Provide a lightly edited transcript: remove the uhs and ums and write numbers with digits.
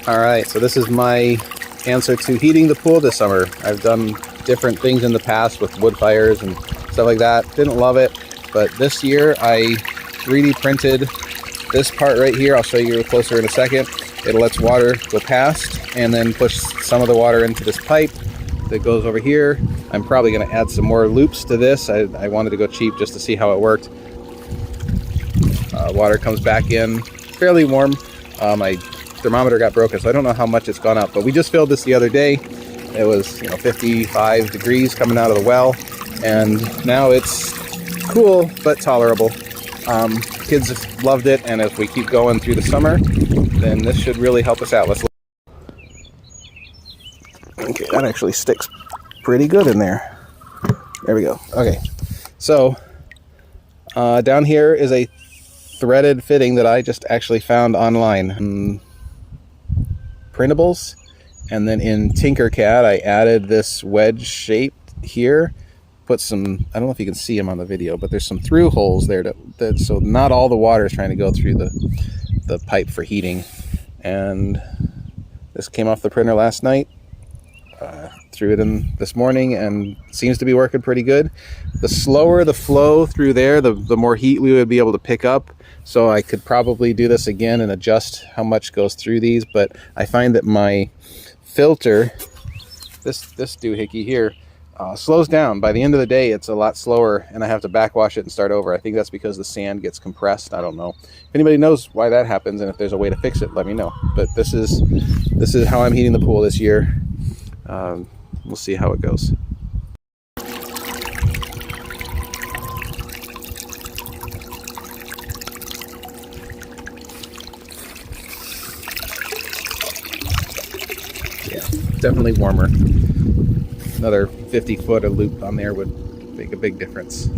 Alright, so this is my answer to heating the pool this summer. I've done different things in the past with wood fires and stuff like that. Didn't love it, but this year I 3D printed this part right here. I'll show you closer in a second. It lets water go past and then push some of the water into this pipe that goes over here. I'm probably going to add some more loops to this. I wanted to go cheap just to see how it worked. Water comes back in fairly warm. My thermometer got broken, so I don't know how much it's gone up, but we just filled this the other day. It was 55 degrees coming out of the well, and now it's cool but tolerable. Kids loved it, and if we keep going through the summer, then this should really help us out. Let's look. Okay, that actually sticks pretty good in there. There we go. Okay, so down here is a threaded fitting that I just actually found online. Printables, and then in Tinkercad I added this wedge shape here, put some, I don't know if you can see them on the video, but there's some through holes there so not all the water is trying to go through the pipe for heating. And this came off the printer last night, threw it in this morning, and seems to be working pretty good. The slower the flow through there, the more heat we would be able to pick up. So I could probably do this again and adjust how much goes through these, but I find that my filter, this doohickey here, slows down. By the end of the day, it's a lot slower, and I have to backwash it and start over. I think that's because the sand gets compressed. I don't know. If anybody knows why that happens, and if there's a way to fix it, let me know. But this is how I'm heating the pool this year. We'll see how it goes. Yeah, definitely warmer. Another 50 foot of loop on there would make a big difference.